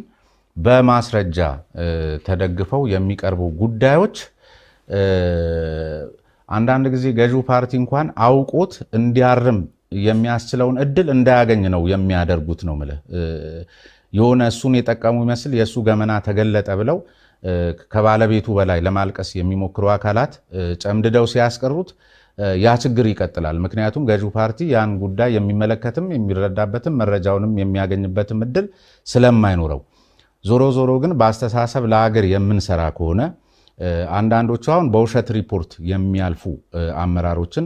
በማስረጃ ተደግፈው የሚቀርቡ ጉዳዮች አንዳንድ ጊዜ ገዢው ፓርቲ እንኳን አውቆት እንዲያርም የሚያስችለውን እድል እንዳያገኝ ነው የሚያደርጉት ነው የምልህ። የሆነ እሱን የጠቀሙ ይመስል የእሱ ገመና ተገለጠ ብለው ከባለቤቱ በላይ ለማልቀስ የሚሞክሩ አካላት ጨምድደው ሲያስቀሩት ያ ችግር ይቀጥላል። ምክንያቱም ገዢው ፓርቲ ያን ጉዳይ የሚመለከትም የሚረዳበትም መረጃውንም የሚያገኝበትም እድል ስለማይኖረው፣ ዞሮ ግን በአስተሳሰብ ለሀገር የምንሰራ ከሆነ አንዳንዶቹ አሁን በውሸት ሪፖርት የሚያልፉ አመራሮችን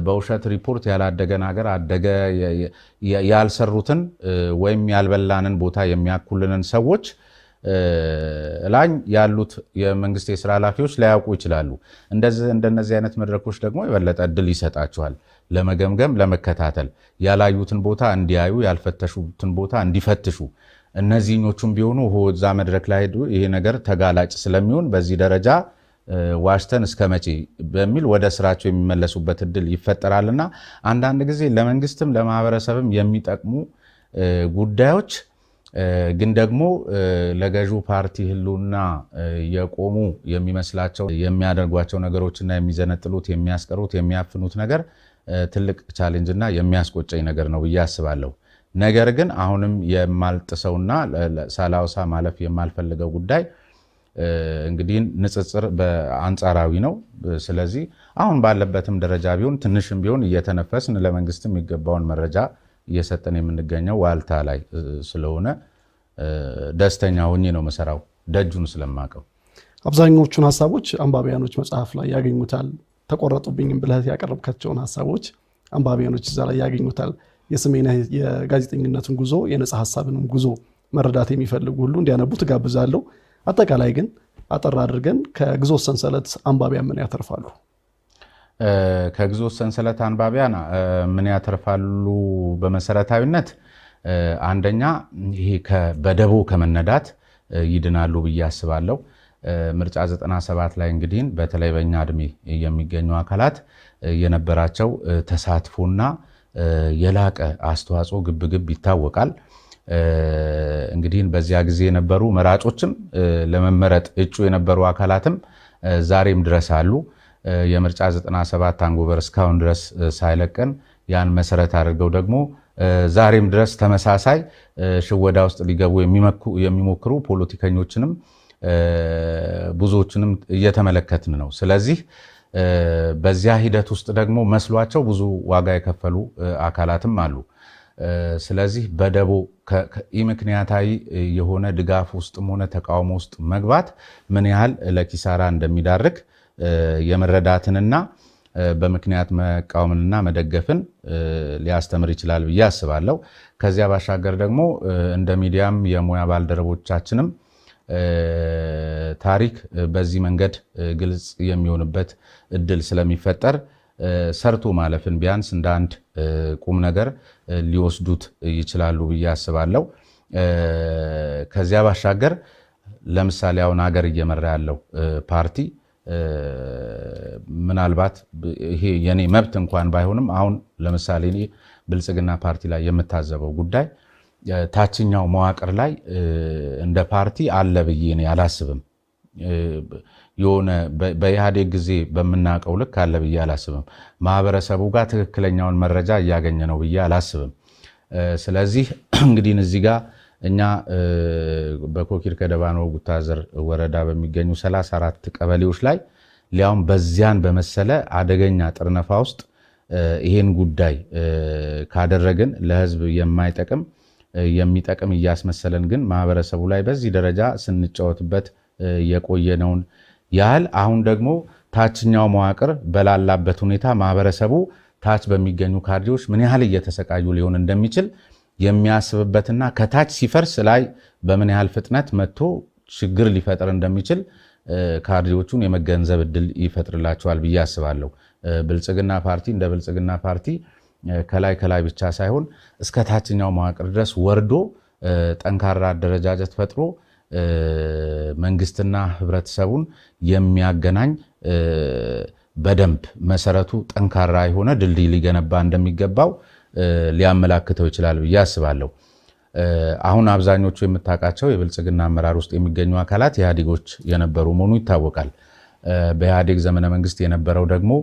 በውሸት ሪፖርት ያላደገን ሀገር አደገ ያልሰሩትን ወይም ያልበላንን ቦታ የሚያኩልንን ሰዎች ላይ ያሉት የመንግስት የስራ ኃላፊዎች ላያውቁ ይችላሉ። እንደነዚህ አይነት መድረኮች ደግሞ የበለጠ እድል ይሰጣቸዋል ለመገምገም፣ ለመከታተል፣ ያላዩትን ቦታ እንዲያዩ፣ ያልፈተሹትን ቦታ እንዲፈትሹ። እነዚህኞቹም ቢሆኑ እዛ መድረክ ላይ ሄዱ ይሄ ነገር ተጋላጭ ስለሚሆን በዚህ ደረጃ ዋሽተን እስከ መቼ በሚል ወደ ስራቸው የሚመለሱበት እድል ይፈጠራልና አንዳንድ ጊዜ ለመንግስትም ለማህበረሰብም የሚጠቅሙ ጉዳዮች ግን ደግሞ ለገዢው ፓርቲ ህልውና የቆሙ የሚመስላቸው የሚያደርጓቸው ነገሮችና የሚዘነጥሉት፣ የሚያስቀሩት፣ የሚያፍኑት ነገር ትልቅ ቻሌንጅና የሚያስቆጨኝ ነገር ነው ብዬ አስባለሁ። ነገር ግን አሁንም የማልጥሰውና ሳላውሳ ማለፍ የማልፈልገው ጉዳይ እንግዲህ ንጽጽር በአንጻራዊ ነው። ስለዚህ አሁን ባለበትም ደረጃ ቢሆን ትንሽም ቢሆን እየተነፈስን ለመንግስትም የሚገባውን መረጃ እየሰጠን የምንገኘው ዋልታ ላይ ስለሆነ ደስተኛ ሆኜ ነው መሰራው። ደጁን ስለማቀው። አብዛኞቹን ሀሳቦች አንባቢያኖች መጽሐፍ ላይ ያገኙታል። ተቆረጡብኝም ብለህ ያቀረብካቸውን ሀሳቦች አንባቢያኖች እዛ ላይ ያገኙታል። የስሜነህ የጋዜጠኝነትን ጉዞ የነጻ ሀሳብንም ጉዞ መረዳት የሚፈልጉ ሁሉ እንዲያነቡ ትጋብዛለሁ። አጠቃላይ ግን አጠር አድርገን ከግዞት ሰንሰለት አንባቢያን ምን ያተርፋሉ? ከግዞት ሰንሰለት አንባቢያን ምን ያተርፋሉ? በመሰረታዊነት አንደኛ ይሄ በደቦ ከመነዳት ይድናሉ ብዬ አስባለሁ። ምርጫ 97 ላይ እንግዲህ በተለይ በእኛ እድሜ የሚገኙ አካላት የነበራቸው ተሳትፎና የላቀ አስተዋጽኦ ግብግብ ይታወቃል። እንግዲህ በዚያ ጊዜ የነበሩ መራጮችም ለመመረጥ እጩ የነበሩ አካላትም ዛሬም ድረስ አሉ። የምርጫ 97 አንጎበር እስካሁን ድረስ ሳይለቀን ያን መሰረት አድርገው ደግሞ ዛሬም ድረስ ተመሳሳይ ሽወዳ ውስጥ ሊገቡ የሚሞክሩ ፖለቲከኞችንም ብዙዎችንም እየተመለከትን ነው። ስለዚህ በዚያ ሂደት ውስጥ ደግሞ መስሏቸው ብዙ ዋጋ የከፈሉ አካላትም አሉ። ስለዚህ በደቦ ምክንያታዊ የሆነ ድጋፍ ውስጥም ሆነ ተቃውሞ ውስጥ መግባት ምን ያህል ለኪሳራ እንደሚዳርግ የመረዳትንና በምክንያት መቃወምንና መደገፍን ሊያስተምር ይችላል ብዬ አስባለሁ። ከዚያ ባሻገር ደግሞ እንደ ሚዲያም የሙያ ባልደረቦቻችንም ታሪክ በዚህ መንገድ ግልጽ የሚሆንበት እድል ስለሚፈጠር ሰርቶ ማለፍን ቢያንስ እንደ አንድ ቁም ነገር ሊወስዱት ይችላሉ ብዬ አስባለሁ። ከዚያ ባሻገር ለምሳሌ አሁን ሀገር እየመራ ያለው ፓርቲ ምናልባት ይሄ የኔ መብት እንኳን ባይሆንም አሁን ለምሳሌ እኔ ብልጽግና ፓርቲ ላይ የምታዘበው ጉዳይ ታችኛው መዋቅር ላይ እንደ ፓርቲ አለ ብዬ እኔ አላስብም። የሆነ በኢህአዴግ ጊዜ በምናውቀው ልክ አለ ብዬ አላስብም። ማህበረሰቡ ጋር ትክክለኛውን መረጃ እያገኘ ነው ብዬ አላስብም። ስለዚህ እንግዲህ እዚህ ጋር እኛ በኮኪር ከደባኖ ጉታዘር ወረዳ በሚገኙ 34 ቀበሌዎች ላይ ሊያውም በዚያን በመሰለ አደገኛ ጥርነፋ ውስጥ ይሄን ጉዳይ ካደረግን ለህዝብ የማይጠቅም የሚጠቅም እያስመሰለን ግን ማህበረሰቡ ላይ በዚህ ደረጃ ስንጫወትበት የቆየነውን ያህል አሁን ደግሞ ታችኛው መዋቅር በላላበት ሁኔታ ማህበረሰቡ ታች በሚገኙ ካድሬዎች ምን ያህል እየተሰቃዩ ሊሆን እንደሚችል የሚያስብበትና ከታች ሲፈርስ ላይ በምን ያህል ፍጥነት መጥቶ ችግር ሊፈጥር እንደሚችል ካድሬዎቹን የመገንዘብ እድል ይፈጥርላቸዋል ብዬ አስባለሁ። ብልጽግና ፓርቲ እንደ ብልጽግና ፓርቲ ከላይ ብቻ ሳይሆን እስከ ታችኛው መዋቅር ድረስ ወርዶ ጠንካራ አደረጃጀት ፈጥሮ መንግስትና ህብረተሰቡን የሚያገናኝ በደንብ መሰረቱ ጠንካራ የሆነ ድልድይ ሊገነባ እንደሚገባው ሊያመላክተው ይችላል ብዬ አስባለሁ። አሁን አብዛኞቹ የምታውቃቸው የብልጽግና አመራር ውስጥ የሚገኙ አካላት ኢህአዴጎች የነበሩ መሆኑ ይታወቃል። በኢህአዴግ ዘመነ መንግስት የነበረው ደግሞ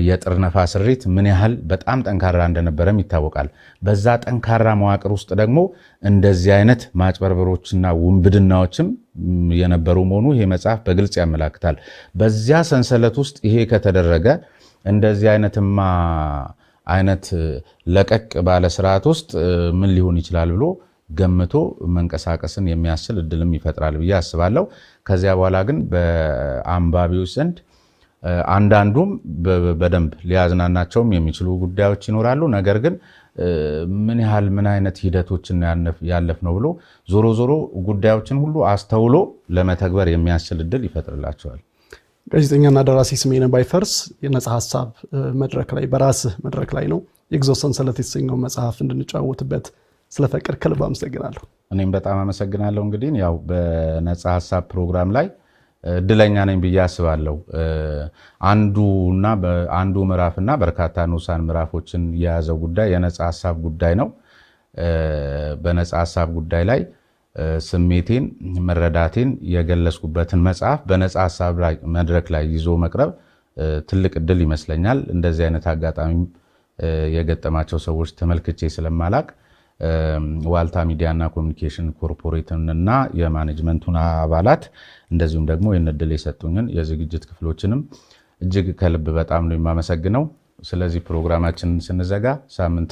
የጥርነፋ ስሪት ምን ያህል በጣም ጠንካራ እንደነበረም ይታወቃል። በዛ ጠንካራ መዋቅር ውስጥ ደግሞ እንደዚህ አይነት ማጭበርበሮችና ውንብድናዎችም የነበሩ መሆኑ ይሄ መጽሐፍ በግልጽ ያመላክታል። በዚያ ሰንሰለት ውስጥ ይሄ ከተደረገ እንደዚህ አይነት ለቀቅ ባለ ስርዓት ውስጥ ምን ሊሆን ይችላል ብሎ ገምቶ መንቀሳቀስን የሚያስችል እድልም ይፈጥራል ብዬ አስባለሁ። ከዚያ በኋላ ግን በአንባቢዎች ዘንድ አንዳንዱም በደንብ ሊያዝናናቸውም የሚችሉ ጉዳዮች ይኖራሉ። ነገር ግን ምን አይነት ሂደቶችን ያለፍ ነው ብሎ ዞሮ ጉዳዮችን ሁሉ አስተውሎ ለመተግበር የሚያስችል እድል ይፈጥርላቸዋል። ጋዜጠኛና ደራሲ ስሜነህ ባይፈርስ የነጻ ሀሳብ መድረክ ላይ በራስህ መድረክ ላይ ነው የግዞት ሰንሰለት የተሰኘው መጽሐፍ እንድንጫወትበት ስለፈቀድ ከልብ አመሰግናለሁ። እኔም በጣም አመሰግናለሁ። እንግዲህ ያው በነጻ ሀሳብ ፕሮግራም ላይ እድለኛ ነኝ ብዬ አስባለሁ። አንዱ ምዕራፍና በርካታ ንዑሳን ምዕራፎችን የያዘው ጉዳይ የነጻ ሀሳብ ጉዳይ ነው። በነጻ ሀሳብ ጉዳይ ላይ ስሜቴን መረዳቴን የገለጽኩበትን መጽሐፍ በነጻ ሀሳብ መድረክ ላይ ይዞ መቅረብ ትልቅ እድል ይመስለኛል። እንደዚህ አይነት አጋጣሚ የገጠማቸው ሰዎች ተመልክቼ ስለማላቅ ዋልታ ሚዲያና ኮሚኒኬሽን ኮርፖሬትና የማኔጅመንቱን አባላት እንደዚሁም ደግሞ ይህን እድል የሰጡኝን የዝግጅት ክፍሎችንም እጅግ ከልብ በጣም ነው የማመሰግነው። ስለዚህ ፕሮግራማችንን ስንዘጋ ሳምንት